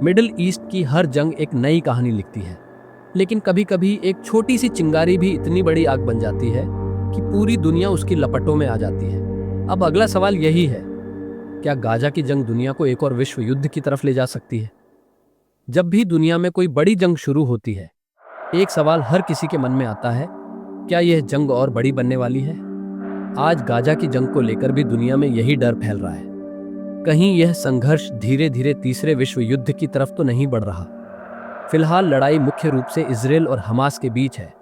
Middle east की हर जंग एक नई कहानी लिखती है, लेकिन कभी कभी एक छोटी सी चिंगारी भी इतनी बड़ी आग बन जाती है कि पूरी दुनिया उसकी लपटों में आ जाती है। अब अगला सवाल यही है, क्या गाजा की जंग दुनिया को एक और विश्व युद्ध की तरफ ले जा सकती है? जब भी दुनिया में कोई बड़ी जंग शुरू होती है, एक सवाल हर किसी के मन में आता है, क्या यह जंग और बड़ी बनने वाली है? आज गाजा की जंग को लेकर भी दुनिया में यही डर फैल रहा है। कहीं यह संघर्ष धीरे धीरे तीसरे विश्व युद्ध की तरफ तो नहीं बढ़ रहा। फिलहाल लड़ाई मुख्य रूप से इजराइल और हमास के बीच है,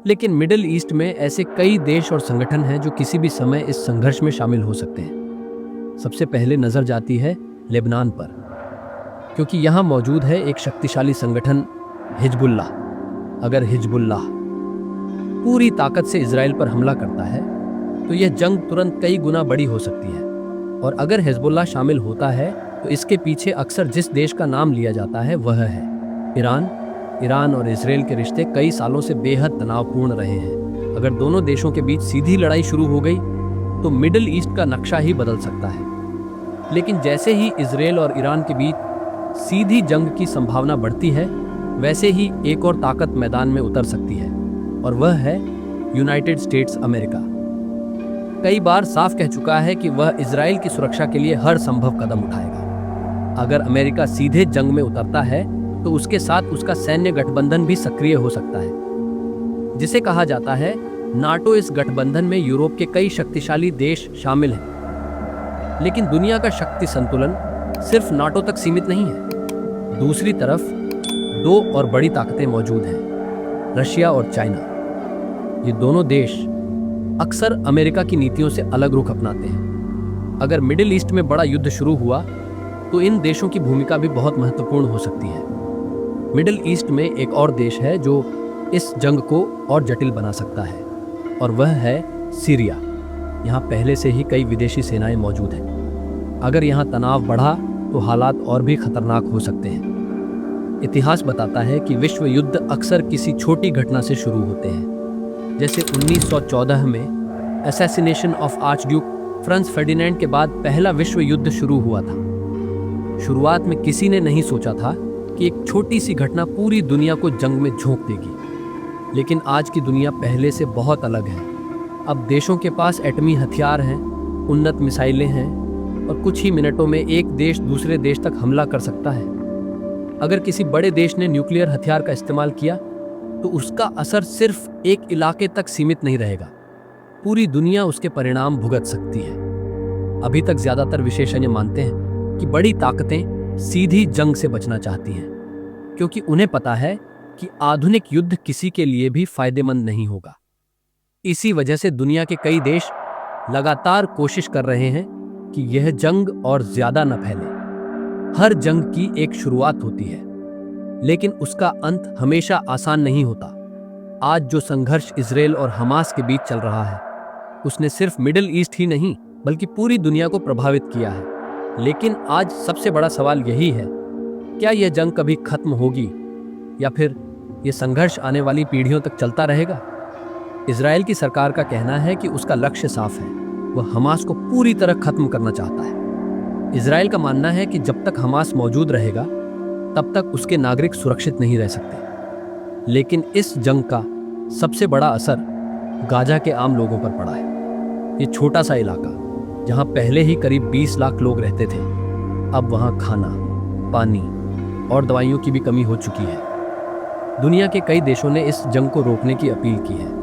लेकिन मिडिल ईस्ट में ऐसे कई देश और संगठन हैं जो किसी भी समय इस संघर्ष में शामिल हो सकते हैं। सबसे पहले नजर जाती है लेबनान पर, क्योंकि यहां मौजूद है एक शक्तिशाली संगठन हिजबुल्लाह। अगर हिजबुल्लाह पूरी ताकत से इजराइल पर हमला करता है तो यह जंग तुरंत कई गुना बड़ी हो सकती है। और अगर हिजबुल्लाह शामिल होता है तो इसके पीछे अक्सर जिस देश का नाम लिया जाता है वह है ईरान। ईरान और इजराइल के रिश्ते कई सालों से बेहद तनावपूर्ण रहे हैं। अगर दोनों देशों के बीच सीधी लड़ाई शुरू हो गई तो मिडिल ईस्ट का नक्शा ही बदल सकता है। लेकिन जैसे ही इजराइल और ईरान के बीच सीधी जंग की संभावना बढ़ती है, वैसे ही एक और ताकत मैदान में उतर सकती है, और वह है यूनाइटेड स्टेट्स अमेरिका। कई बार साफ कह चुका है कि वह इजराइल की सुरक्षा के लिए हर संभव कदम उठाएगा। अगर अमेरिका सीधे जंग में उतरता है तो उसके साथ उसका सैन्य गठबंधन भी सक्रिय हो सकता है, जिसे कहा जाता है नाटो। इस गठबंधन में यूरोप के कई शक्तिशाली देश शामिल हैं। लेकिन दुनिया का शक्ति संतुलन सिर्फ नाटो तक सीमित नहीं है। दूसरी तरफ दो और बड़ी ताकतें मौजूद हैं, रशिया और चाइना। ये दोनों देश अक्सर अमेरिका की नीतियों से अलग रुख अपनाते हैं। अगर मिडिल ईस्ट में बड़ा युद्ध शुरू हुआ तो इन देशों की भूमिका भी बहुत महत्वपूर्ण हो सकती है। मिडिल ईस्ट में एक और देश है जो इस जंग को और जटिल बना सकता है, और वह है सीरिया। यहाँ पहले से ही कई विदेशी सेनाएं मौजूद हैं। अगर यहाँ तनाव बढ़ा तो हालात और भी खतरनाक हो सकते हैं। इतिहास बताता है कि विश्व युद्ध अक्सर किसी छोटी घटना से शुरू होते हैं। जैसे 1914 में assassination of archduke Franz Ferdinand के बाद पहला विश्व युद्ध शुरू हुआ था। शुरुआत में किसी ने नहीं सोचा था कि एक छोटी सी घटना पूरी दुनिया को जंग में झोंक देगी। लेकिन आज की दुनिया पहले से बहुत अलग है। अब देशों के पास एटमी हथियार हैं, उन्नत मिसाइलें हैं, और कुछ ही मिनटों में एक देश दूसरे देश तक हमला कर सकता है। अगर किसी बड़े देश ने न्यूक्लियर हथियार का इस्तेमाल किया तो उसका असर सिर्फ एक इलाके तक सीमित नहीं रहेगा, पूरी दुनिया उसके परिणाम भुगत सकती है। अभी तक ज्यादातर विशेषज्ञ मानते हैं कि बड़ी ताकतें सीधी जंग से बचना चाहती हैं, क्योंकि उन्हें पता है कि आधुनिक युद्ध किसी के लिए भी फायदेमंद नहीं होगा। इसी वजह से दुनिया के कई देश लगातार कोशिश कर रहे हैं कि यह जंग और ज्यादा न फैले। हर जंग की एक शुरुआत होती है, लेकिन उसका अंत हमेशा आसान नहीं होता। आज जो संघर्ष इजराइल और हमास के बीच चल रहा है, उसने सिर्फ मिडिल ईस्ट ही नहीं बल्कि पूरी दुनिया को प्रभावित किया है। लेकिन आज सबसे बड़ा सवाल यही है, क्या यह जंग कभी खत्म होगी या फिर यह संघर्ष आने वाली पीढ़ियों तक चलता रहेगा? इजराइल की सरकार का कहना है कि उसका लक्ष्य साफ है, वह हमास को पूरी तरह खत्म करना चाहता है। इजराइल का मानना है कि जब तक हमास मौजूद रहेगा तब तक उसके नागरिक सुरक्षित नहीं रह सकते। लेकिन इस जंग का सबसे बड़ा असर गाजा के आम लोगों पर पड़ा है। ये छोटा सा इलाका जहां पहले ही करीब 20 लाख लोग रहते थे, अब वहां खाना, पानी और दवाइयों की भी कमी हो चुकी है। दुनिया के कई देशों ने इस जंग को रोकने की अपील की है।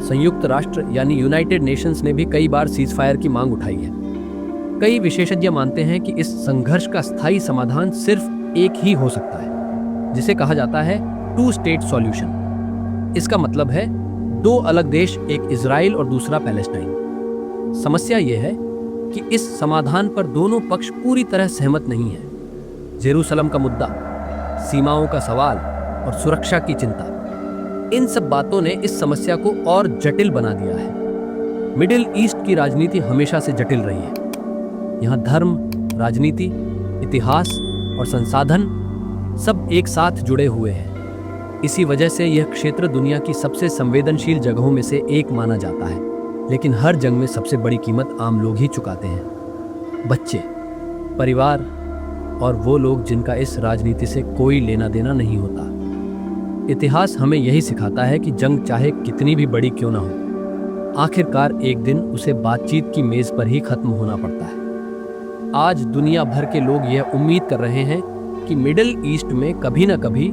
संयुक्त राष्ट्र यानी यूनाइटेड नेशंस ने भी कई बार सीजफायर की मांग उठाई है। कई विशेषज्ञ मानते हैं कि इस संघर्ष का स्थायी समाधान सिर्फ एक ही हो सकता है, जिसे कहा जाता है 2 स्टेट सॉल्यूशन। इसका मतलब है 2 अलग देश, एक इजराइल और दूसरा पैलेस्टाइन। समस्या यह है कि इस समाधान पर दोनों पक्ष पूरी तरह सहमत नहीं है। जेरूसलम का मुद्दा, सीमाओं का सवाल और सुरक्षा की चिंता, इन सब बातों ने इस समस्या को और जटिल बना दिया है। मिडिल ईस्ट की राजनीति हमेशा से जटिल रही है। यहाँ धर्म, राजनीति, इतिहास और संसाधन सब एक साथ जुड़े हुए हैं। इसी वजह से यह क्षेत्र दुनिया की सबसे संवेदनशील जगहों में से एक माना जाता है। लेकिन हर जंग में सबसे बड़ी कीमत आम लोग ही चुकाते हैं। बच्चे, परिवार, और वो लोग जिनका इस राजनीति से कोई लेना देना नहीं होता। इतिहास हमें यही सिखाता है कि जंग चाहे कितनी भी बड़ी क्यों ना हो, आखिरकार एक दिन उसे बातचीत की मेज पर ही खत्म होना पड़ता है। आज दुनिया भर के लोग यह उम्मीद कर रहे हैं कि मिडिल ईस्ट में कभी ना कभी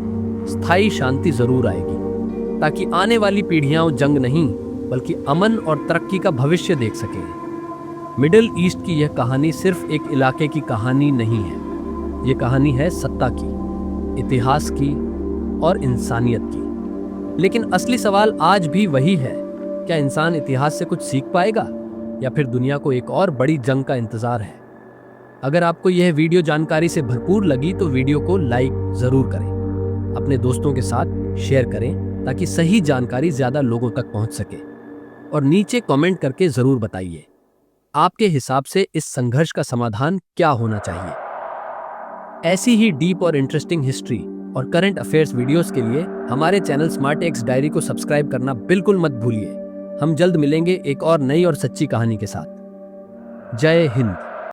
स्थायी शांति जरूर आएगी, ताकि आने वाली पीढ़ियां जंग नहीं बल्कि अमन और तरक्की का भविष्य देख सकें। मिडिल ईस्ट की यह कहानी सिर्फ एक इलाके की कहानी नहीं है, ये कहानी है सत्ता की, इतिहास की और इंसानियत की। लेकिन असली सवाल आज भी वही है, क्या इंसान इतिहास से कुछ सीख पाएगा या फिर दुनिया को एक और बड़ी जंग का इंतजार है? अगर आपको यह वीडियो जानकारी से भरपूर लगी तो वीडियो को लाइक जरूर करें, अपने दोस्तों के साथ शेयर करें ताकि सही जानकारी ज्यादा लोगों तक पहुंच सके, और नीचे कमेंट करके जरूर बताइए आपके हिसाब से इस संघर्ष का समाधान क्या होना चाहिए। ऐसी ही डीप और इंटरेस्टिंग हिस्ट्री और करंट अफेयर्स वीडियोस के लिए हमारे चैनल स्मार्ट एक्स डायरी को सब्सक्राइब करना बिल्कुल मत भूलिए। हम जल्द मिलेंगे एक और नई और सच्ची कहानी के साथ। जय हिंद।